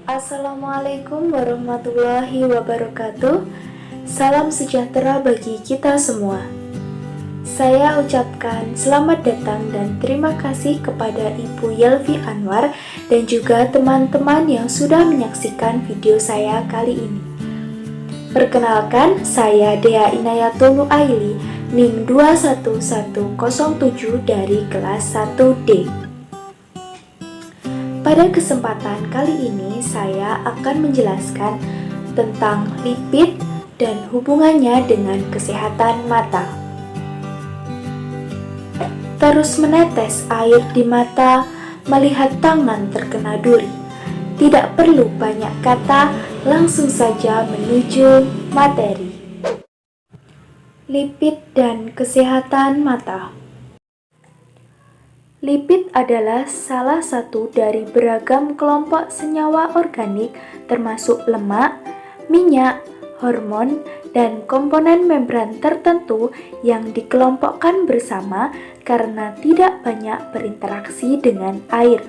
Assalamualaikum warahmatullahi wabarakatuh. Salam sejahtera bagi kita semua. Saya ucapkan selamat datang dan terima kasih kepada Ibu Yelvi Anwar dan juga teman-teman yang sudah menyaksikan video saya kali ini. Perkenalkan, saya Dea Inayatul Nuaili, NIM 21107 dari kelas 1D. Pada kesempatan kali ini, saya akan menjelaskan tentang lipid dan hubungannya dengan kesehatan mata. Terus menetes air di mata, melihat tangan terkena duri. Tidak perlu banyak kata, langsung saja menuju materi. Lipid dan kesehatan mata. Lipid adalah salah satu dari beragam kelompok senyawa organik termasuk lemak, minyak, hormon, dan komponen membran tertentu yang dikelompokkan bersama karena tidak banyak berinteraksi dengan air.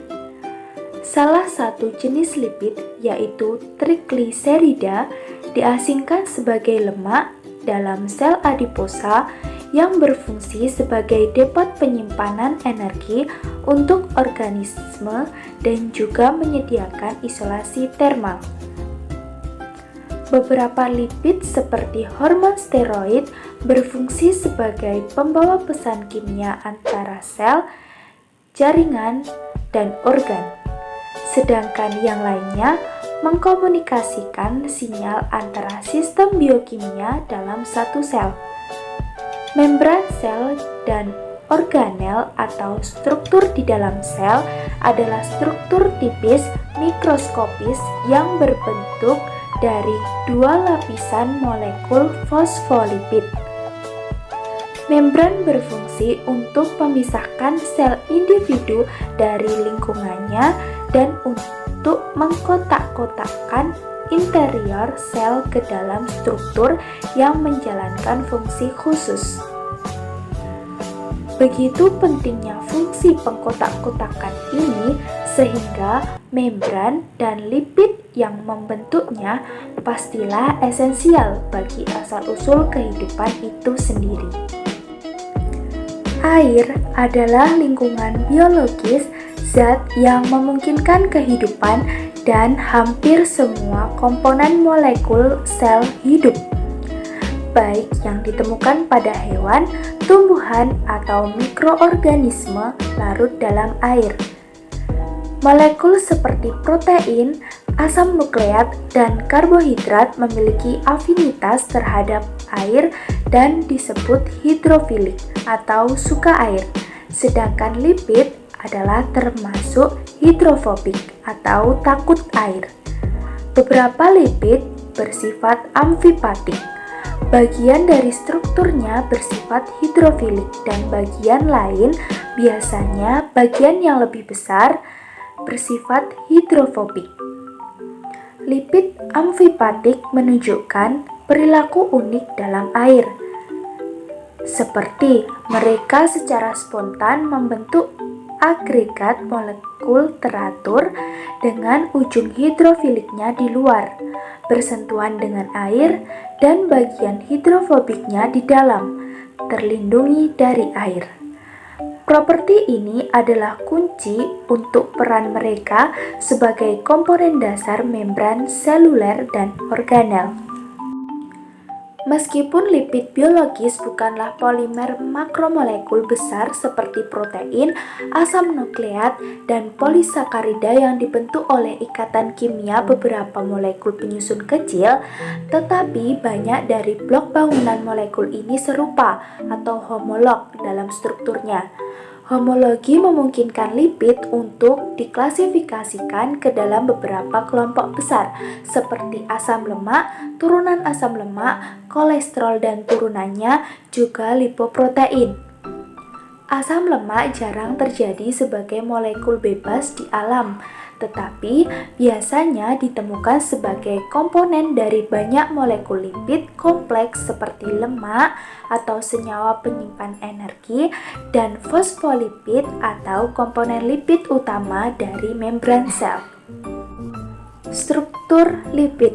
Salah satu jenis lipid yaitu trigliserida diasingkan sebagai lemak dalam sel adiposa yang berfungsi sebagai depot penyimpanan energi untuk organisme dan juga menyediakan isolasi termal. Beberapa lipid seperti hormon steroid berfungsi sebagai pembawa pesan kimia antara sel, jaringan, dan organ. Sedangkan yang lainnya mengkomunikasikan sinyal antara sistem biokimia dalam satu sel. Membran sel dan organel atau struktur di dalam sel adalah struktur tipis mikroskopis yang berbentuk dari dua lapisan molekul fosfolipid. Membran berfungsi untuk memisahkan sel individu dari lingkungannya dan untuk mengkotak-kotakkan interior sel ke dalam struktur yang menjalankan fungsi khusus. Begitu pentingnya fungsi pengkotak-kotakan ini sehingga membran dan lipid yang membentuknya pastilah esensial bagi asal-usul kehidupan itu sendiri. Air adalah lingkungan biologis, zat yang memungkinkan kehidupan dan hampir semua komponen molekul sel hidup, baik yang ditemukan pada hewan, tumbuhan, atau mikroorganisme larut dalam air. Molekul seperti protein, asam nukleat, dan karbohidrat memiliki afinitas terhadap air dan disebut hidrofilik atau suka air, sedangkan lipid adalah termasuk hidrofobik atau takut air. Beberapa lipid bersifat amfipatik. Bagian dari strukturnya bersifat hidrofilik dan bagian lain, biasanya bagian yang lebih besar, bersifat hidrofobik. Lipid amfipatik menunjukkan perilaku unik dalam air, seperti mereka secara spontan membentuk agregat molekul teratur dengan ujung hidrofiliknya di luar, bersentuhan dengan air, dan bagian hidrofobiknya di dalam, terlindungi dari air. Properti ini adalah kunci untuk peran mereka sebagai komponen dasar membran seluler dan organel. Meskipun lipid biologis bukanlah polimer makromolekul besar seperti protein, asam nukleat, dan polisakarida yang dibentuk oleh ikatan kimia beberapa molekul penyusun kecil, tetapi banyak dari blok bangunan molekul ini serupa atau homolog dalam strukturnya. Homologi memungkinkan lipid untuk diklasifikasikan ke dalam beberapa kelompok besar, seperti asam lemak, turunan asam lemak, kolesterol dan turunannya, juga lipoprotein. Asam lemak jarang terjadi sebagai molekul bebas di alam, tetapi biasanya ditemukan sebagai komponen dari banyak molekul lipid kompleks seperti lemak atau senyawa penyimpan energi dan fosfolipid atau komponen lipid utama dari membran sel. Struktur lipid.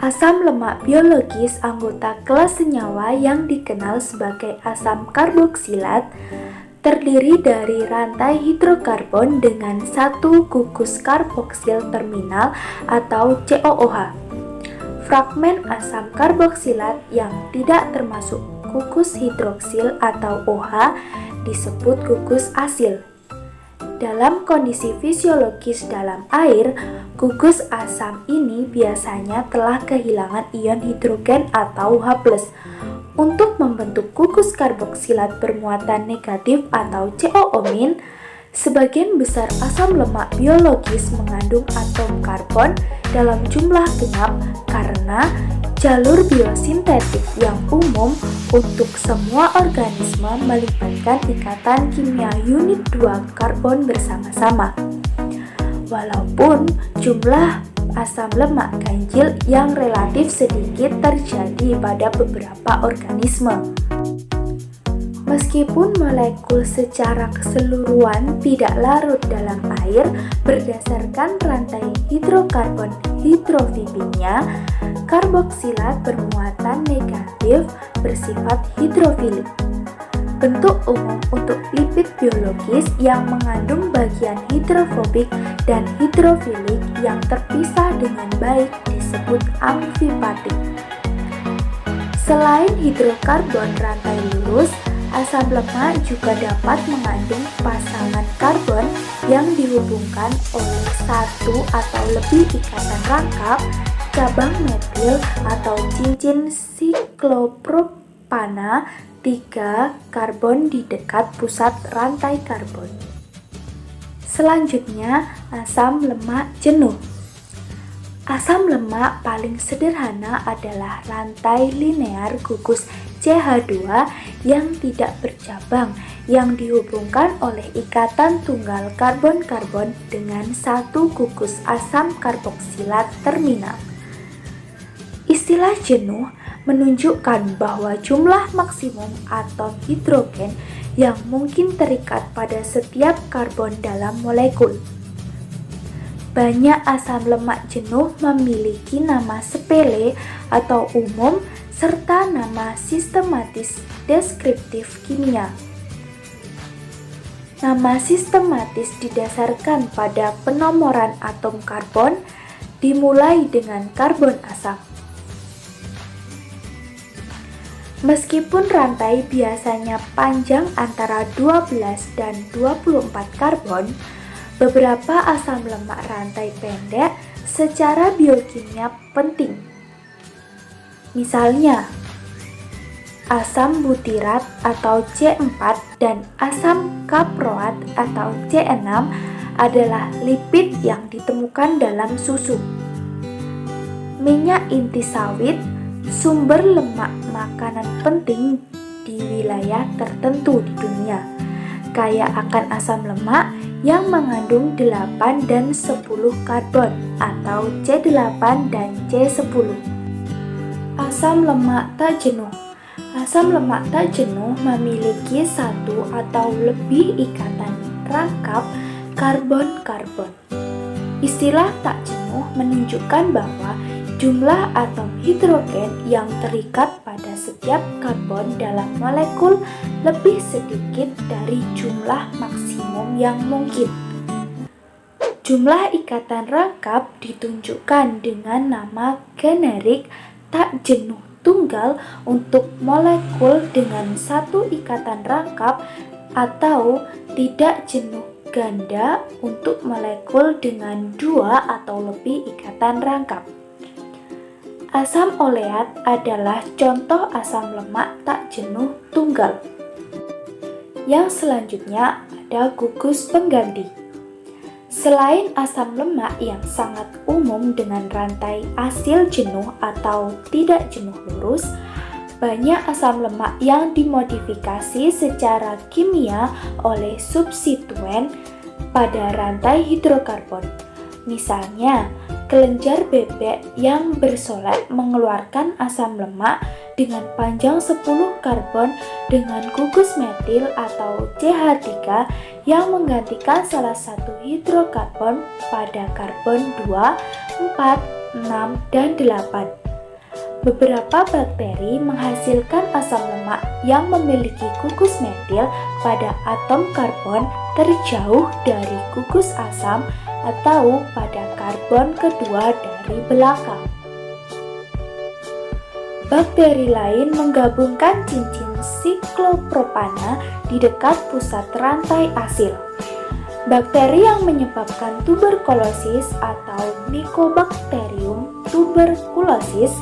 Asam lemak biologis anggota kelas senyawa yang dikenal sebagai asam karboksilat terdiri dari rantai hidrokarbon dengan satu gugus karboksil terminal atau COOH. Fragmen asam karboksilat yang tidak termasuk gugus hidroksil atau OH disebut gugus asil. Dalam kondisi fisiologis dalam air, gugus asam ini biasanya telah kehilangan ion hidrogen atau H+. Untuk membentuk gugus karboksilat bermuatan negatif atau COO-, sebagian besar asam lemak biologis mengandung atom karbon dalam jumlah genap karena jalur biosintetik yang umum untuk semua organisme melibatkan ikatan kimia unit 2 karbon bersama-sama. Walaupun jumlah asam lemak ganjil yang relatif sedikit terjadi pada beberapa organisme. Meskipun molekul secara keseluruhan tidak larut dalam air berdasarkan rantai hidrokarbon hidrofibinnya, karboksilat bermuatan negatif bersifat hidrofilik. Bentuk umum untuk lipid biologis yang mengandung bagian hidrofobik dan hidrofilik yang terpisah dengan baik disebut amfipatik. Selain hidrokarbon rantai lurus, asam lemak juga dapat mengandung pasangan karbon yang dihubungkan oleh satu atau lebih ikatan rangkap, cabang metil atau cincin siklopropana 3 karbon di dekat pusat rantai karbon. Selanjutnya, asam lemak jenuh. Asam lemak paling sederhana adalah rantai linear gugus CH2 yang tidak bercabang yang dihubungkan oleh ikatan tunggal karbon-karbon dengan satu gugus asam karboksilat terminal. Istilah jenuh menunjukkan bahwa jumlah maksimum atom hidrogen yang mungkin terikat pada setiap karbon dalam molekul. Banyak asam lemak jenuh memiliki nama sepele atau umum serta nama sistematis deskriptif kimia. Nama sistematis didasarkan pada penomoran atom karbon dimulai dengan karbon asam. Meskipun rantai biasanya panjang antara 12 dan 24 karbon, beberapa asam lemak rantai pendek secara biokimia penting. Misalnya, asam butirat atau C4 dan asam kaproat atau C6 adalah lipid yang ditemukan dalam susu. Minyak inti sawit sumber lemak makanan penting di wilayah tertentu di dunia, kaya akan asam lemak yang mengandung 8 dan 10 karbon atau C8 dan C10. Asam lemak tak jenuh. Asam lemak tak jenuh memiliki satu atau lebih ikatan rangkap karbon-karbon. Istilah tak jenuh menunjukkan bahwa jumlah atom hidrogen yang terikat pada setiap karbon dalam molekul lebih sedikit dari jumlah maksimum yang mungkin. Jumlah ikatan rangkap ditunjukkan dengan nama generik tak jenuh tunggal untuk molekul dengan satu ikatan rangkap atau tidak jenuh ganda untuk molekul dengan 2 atau lebih ikatan rangkap. Asam oleat adalah contoh asam lemak tak jenuh tunggal. Yang selanjutnya ada gugus pengganti. Selain asam lemak yang sangat umum dengan rantai asil jenuh atau tidak jenuh lurus, banyak asam lemak yang dimodifikasi secara kimia oleh substituen pada rantai hidrokarbon. Misalnya, Kelenjar bebek yang bersolek mengeluarkan asam lemak dengan panjang 10 karbon dengan gugus metil atau CH3 yang menggantikan salah satu hidrokarbon pada karbon 2, 4, 6, dan 8. Beberapa bakteri menghasilkan asam lemak yang memiliki gugus metil pada atom karbon terjauh dari gugus asam atau pada karbon kedua dari belakang. Bakteri lain menggabungkan cincin siklopropana di dekat pusat rantai asil. Bakteri yang menyebabkan tuberkulosis atau Mycobacterium tuberculosis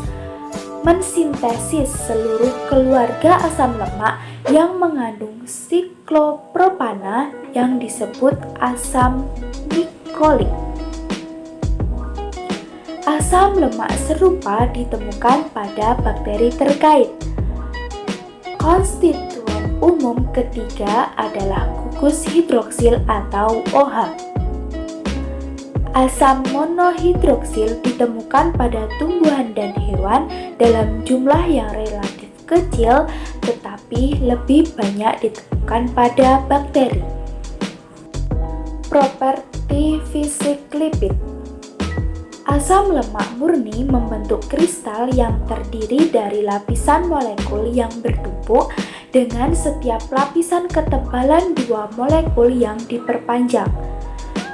mensintesis seluruh keluarga asam lemak yang mengandung siklopropana yang disebut asam nikolik. Asam lemak serupa ditemukan pada bakteri terkait. Konstituen umum ketiga adalah gugus hidroksil atau OH. Asam monohidroksil ditemukan pada tumbuhan dan hewan dalam jumlah yang relatif kecil, tetapi lebih banyak ditemukan pada bakteri. Properti fisik lipid. Asam lemak murni membentuk kristal yang terdiri dari lapisan molekul yang bertumpuk dengan setiap lapisan ketebalan 2 molekul yang diperpanjang.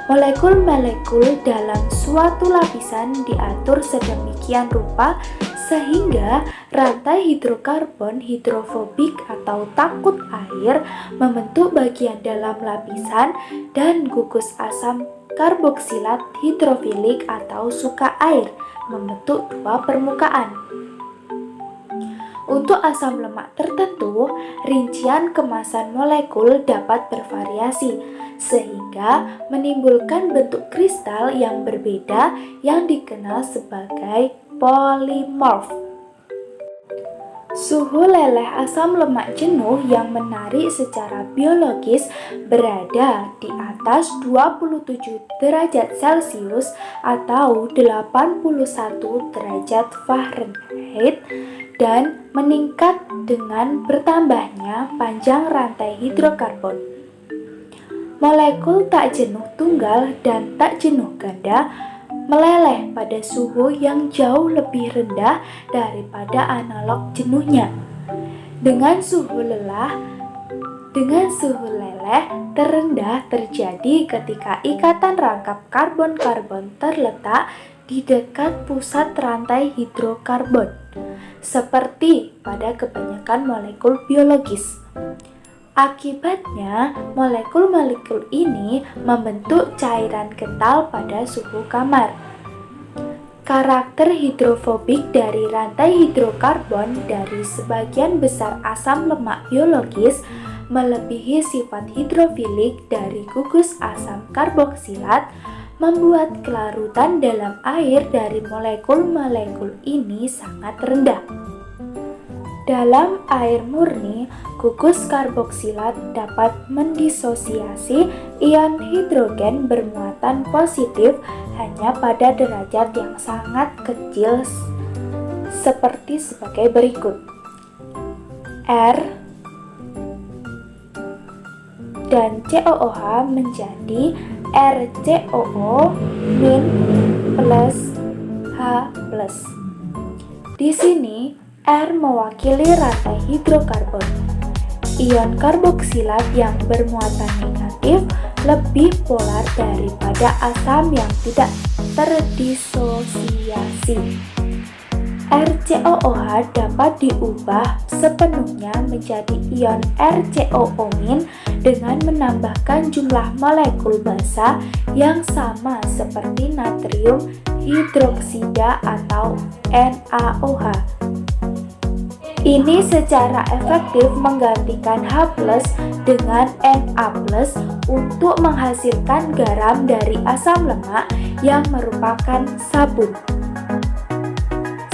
Molekul-molekul dalam suatu lapisan diatur sedemikian rupa sehingga rantai hidrokarbon hidrofobik atau takut air membentuk bagian dalam lapisan dan gugus asam karboksilat hidrofilik atau suka air membentuk 2 permukaan. Untuk asam lemak tertentu, rincian kemasan molekul dapat bervariasi, sehingga menimbulkan bentuk kristal yang berbeda yang dikenal sebagai polimorf. Suhu leleh asam lemak jenuh yang menarik secara biologis berada di atas 27 derajat Celcius atau 81 derajat Fahrenheit dan meningkat dengan bertambahnya panjang rantai hidrokarbon. Molekul tak jenuh tunggal dan tak jenuh ganda meleleh pada suhu yang jauh lebih rendah daripada analog jenuhnya. Dengan suhu leleh terendah terjadi ketika ikatan rangkap karbon-karbon terletak di dekat pusat rantai hidrokarbon, seperti pada kebanyakan molekul biologis. Akibatnya, molekul-molekul ini membentuk cairan kental pada suhu kamar. Karakter hidrofobik dari rantai hidrokarbon dari sebagian besar asam lemak biologis melebihi sifat hidrofilik dari gugus asam karboksilat, membuat kelarutan dalam air dari molekul-molekul ini sangat rendah. Dalam air murni, gugus karboksilat dapat mendisosiasi ion hidrogen bermuatan positif hanya pada derajat yang sangat kecil seperti sebagai berikut. R dan COOH menjadi RCOO- plus H+. Di sini R mewakili rantai hidrokarbon. Ion karboksilat yang bermuatan negatif lebih polar daripada asam yang tidak terdisosiasi. RCOOH dapat diubah sepenuhnya menjadi ion RCOO- dengan menambahkan jumlah molekul basa yang sama seperti natrium hidroksida atau NaOH. Ini secara efektif menggantikan H+ dengan Na+ untuk menghasilkan garam dari asam lemak yang merupakan sabun.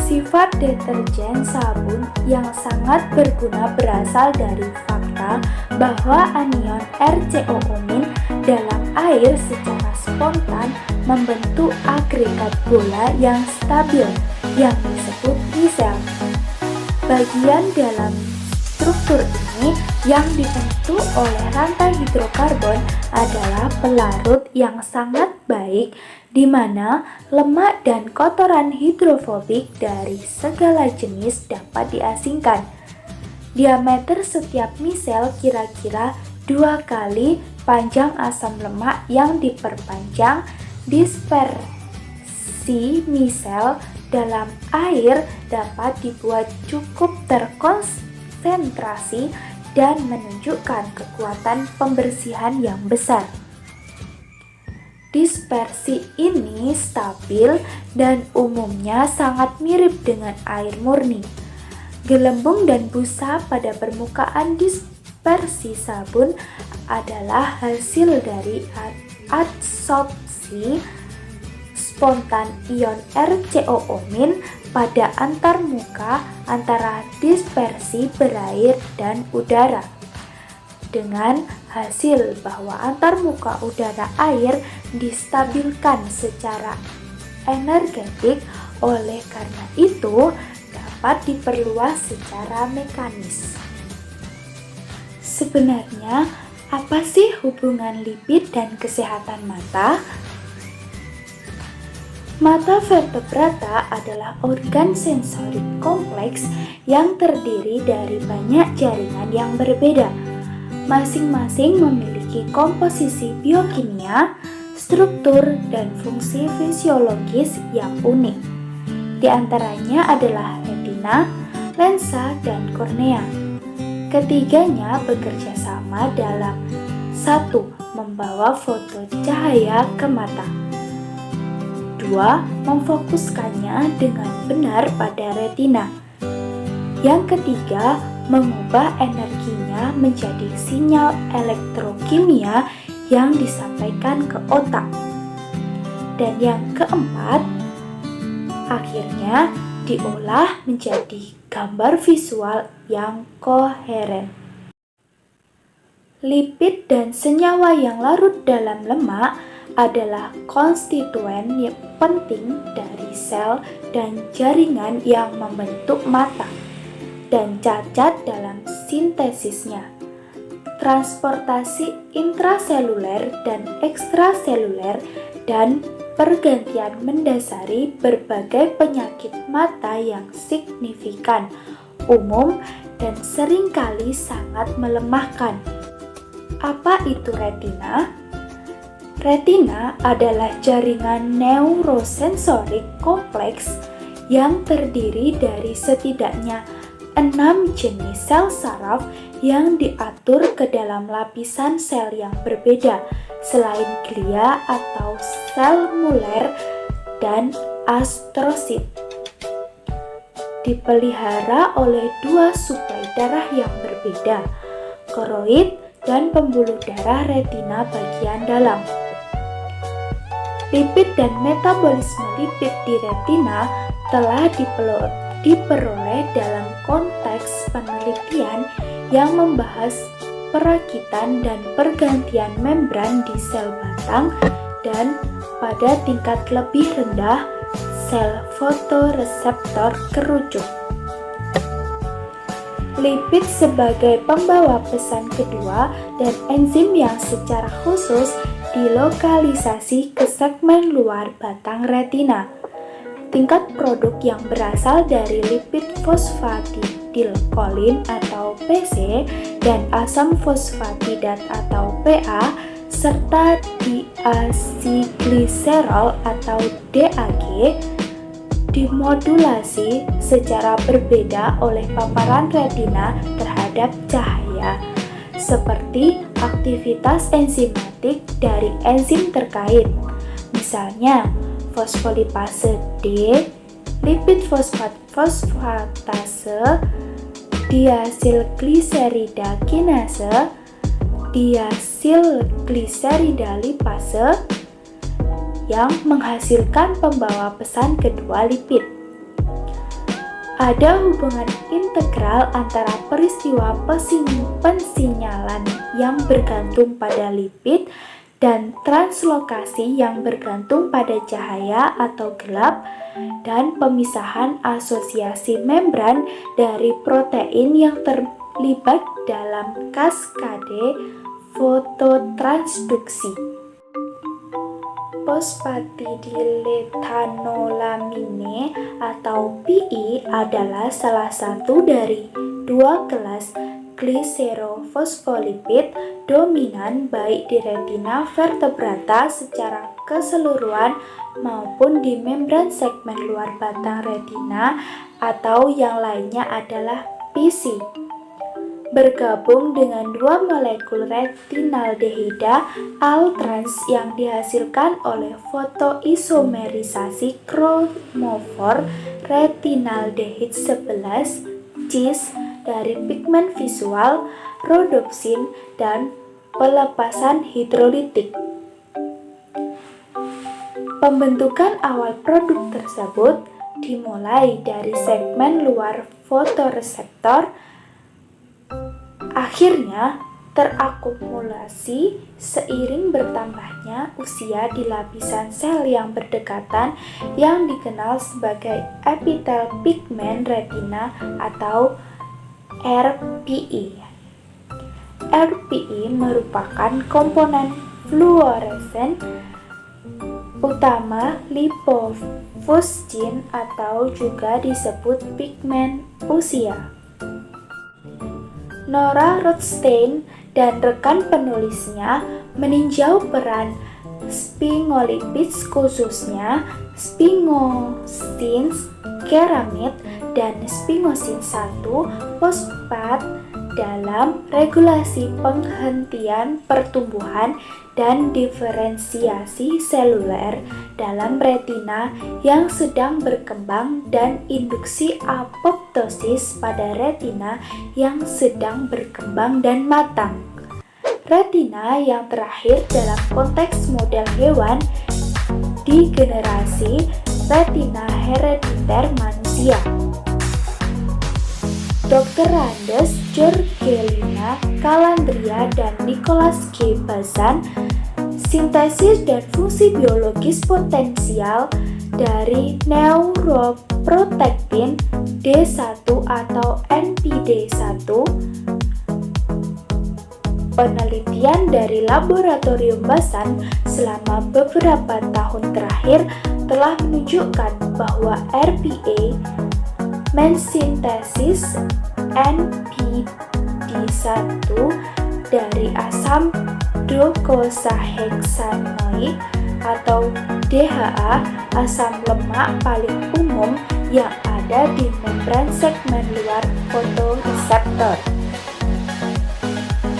Sifat deterjen sabun yang sangat berguna berasal dari fakta bahwa anion RCOO- dalam air secara spontan membentuk agregat bola yang stabil yang disebut misel. Bagian dalam struktur ini yang dibentuk oleh rantai hidrokarbon adalah pelarut yang sangat baik di mana lemak dan kotoran hidrofobik dari segala jenis dapat diasingkan. Diameter setiap misel kira-kira 2 kali panjang asam lemak yang diperpanjang. Dispersi misel dalam air dapat dibuat cukup terkonsentrasi dan menunjukkan kekuatan pembersihan yang besar. Dispersi ini stabil dan umumnya sangat mirip dengan air murni. Gelembung dan busa pada permukaan dispersi sabun adalah hasil dari adsorpsi spontan ion RCOO- pada antarmuka antara dispersi berair dan udara, dengan hasil bahwa antarmuka udara air distabilkan secara energetik. Oleh karena itu dapat diperluas secara mekanis. Sebenarnya apa sih hubungan lipid dan kesehatan mata? Mata vertebrata adalah organ sensorik kompleks yang terdiri dari banyak jaringan yang berbeda. Masing-masing memiliki komposisi biokimia, struktur, dan fungsi fisiologis yang unik. Di antaranya adalah retina, lensa, dan kornea. Ketiganya bekerja sama dalam 1. Membawa foto cahaya ke mata. 2. Memfokuskannya dengan benar pada retina. Yang ketiga, mengubah energinya menjadi sinyal elektrokimia yang disampaikan ke otak. Dan yang keempat, akhirnya diolah menjadi gambar visual yang koheren. Lipid dan senyawa yang larut dalam lemak adalah konstituen yang penting dari sel dan jaringan yang membentuk mata, dan cacat dalam sintesisnya. Transportasi intraseluler dan ekstraseluler dan pergantian mendasari berbagai penyakit mata yang signifikan, umum, dan seringkali sangat melemahkan. Apa itu retina? Retina adalah jaringan neurosensorik kompleks yang terdiri dari setidaknya 6 jenis sel saraf yang diatur ke dalam lapisan sel yang berbeda selain glia atau sel Muller dan astrosit. Dipelihara oleh 2 suplai darah yang berbeda, koroid dan pembuluh darah retina bagian dalam. Lipid dan metabolisme lipid di retina telah diperoleh dalam konteks penelitian yang membahas perakitan dan pergantian membran di sel batang dan pada tingkat lebih rendah sel fotoreseptor kerucut. Lipid sebagai pembawa pesan kedua dan enzim yang secara khusus dilokalisasi ke segmen luar batang retina. Tingkat produk yang berasal dari lipid fosfatidilkolin atau PC dan asam fosfatidat atau PA serta diasiglycerol atau DAG dimodulasi secara berbeda oleh paparan retina terhadap cahaya, seperti aktivitas enzimatik dari enzim terkait, misalnya fosfolipase D, lipid fosfatase, diasilgliserida kinase, diasilgliserida lipase, yang menghasilkan pembawa pesan kedua lipid. Ada hubungan integral antara peristiwa pensinyalan yang bergantung pada lipid dan translokasi yang bergantung pada cahaya atau gelap, dan pemisahan asosiasi membran dari protein yang terlibat dalam kaskade fototransduksi. Fosfatidilethanolamine atau PI adalah salah satu dari dua kelas gliserofosfolipid dominan baik di retina vertebrata secara keseluruhan maupun di membran segmen luar batang retina, atau yang lainnya adalah PC. Bergabung dengan dua molekul retinaldehida all-trans yang dihasilkan oleh fotoisomerisasi kromofor retinaldehid 11 CIS dari pigmen visual, rodopsin, dan pelepasan hidrolitik. Pembentukan awal produk tersebut dimulai dari segmen luar fotoreseptor, akhirnya terakumulasi seiring bertambahnya usia di lapisan sel yang berdekatan yang dikenal sebagai epitel pigmen retina atau RPE. RPE merupakan komponen fluoresen utama lipofuscin atau juga disebut pigmen usia. Nora Rothstein dan rekan penulisnya meninjau peran sphingolipids khususnya sphingosins keramid dan sphingosine 1 fosfat dalam regulasi penghentian pertumbuhan dan diferensiasi seluler dalam retina yang sedang berkembang dan induksi apoptosis pada retina yang sedang berkembang dan matang. Retina yang terakhir dalam konteks model hewan di generasi retina herediter manusia. Dr. Randes, Georgelina, Calandria, dan Nicholas G. Bazan, sintesis dan fungsi biologis potensial dari neuroprotectin D1 atau NPD1. Penelitian dari laboratorium Bazan selama beberapa tahun terakhir telah menunjukkan bahwa RPA mensintesis NPD1 dari asam docosahexaenoid atau DHA, asam lemak paling umum yang ada di membran segmen luar fotoreseptor.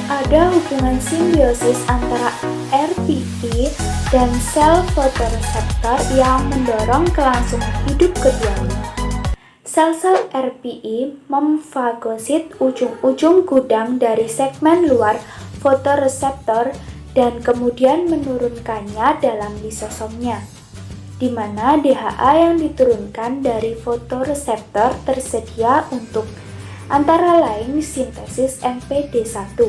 Ada hubungan simbiosis antara RPE dan sel fotoreseptor yang mendorong kelangsungan hidup keduanya. Sel-sel RPE memfagosit ujung-ujung gudang dari segmen luar fotoreseptor dan kemudian menurunkannya dalam lisosomnya, di mana DHA yang diturunkan dari fotoreseptor tersedia untuk antara lain sintesis NPD1.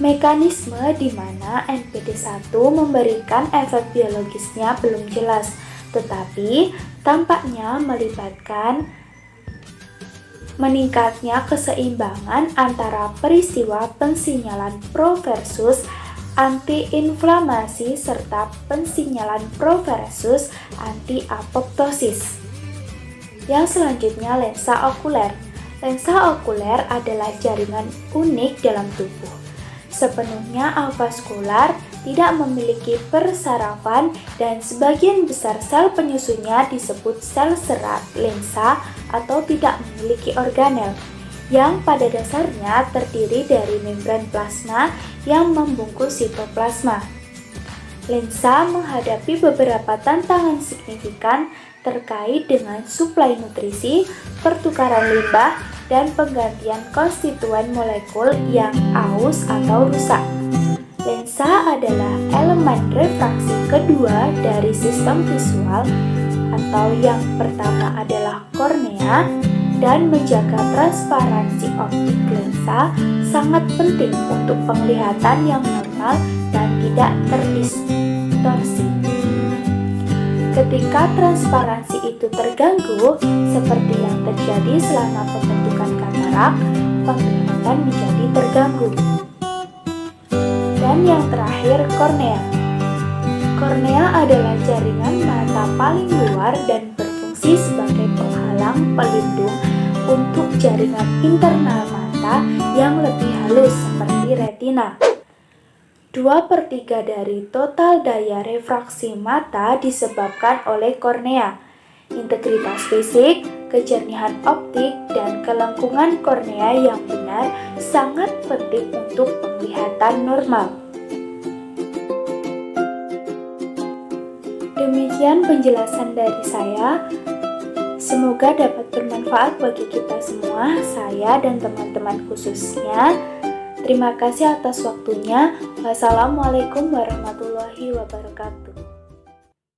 Mekanisme di mana NPD1 memberikan efek biologisnya belum jelas, tetapi tampaknya melibatkan meningkatnya keseimbangan antara peristiwa pensinyalan pro versus antiinflamasi serta pensinyalan pro versus anti-apoptosis. Yang selanjutnya, lensa okuler. Lensa okuler adalah jaringan unik dalam tubuh. Sepenuhnya avaskular, tidak memiliki persarafan, dan sebagian besar sel penyusunnya disebut sel serat lensa atau tidak memiliki organel, yang pada dasarnya terdiri dari membran plasma yang membungkus sitoplasma. Lensa menghadapi beberapa tantangan signifikan terkait dengan suplai nutrisi, pertukaran limbah, dan penggantian konstituen molekul yang aus atau rusak. Lensa adalah elemen refraksi kedua dari sistem visual, atau yang pertama adalah kornea, dan menjaga transparansi optik lensa sangat penting untuk penglihatan yang normal dan tidak tidak terdistorsi. Ketika transparansi itu terganggu, seperti yang terjadi selama pembentukan katarak, penglihatan menjadi terganggu. Dan yang terakhir, kornea. Kornea adalah jaringan mata paling luar dan berfungsi sebagai penghalang pelindung untuk jaringan internal mata yang lebih halus seperti retina. 2/3 dari total daya refraksi mata disebabkan oleh kornea. Integritas fisik, kejernihan optik, dan kelengkungan kornea yang benar sangat penting untuk penglihatan normal. Demikian penjelasan dari saya. Semoga dapat bermanfaat bagi kita semua, saya dan teman-teman khususnya. Terima kasih atas waktunya. Wassalamualaikum warahmatullahi wabarakatuh.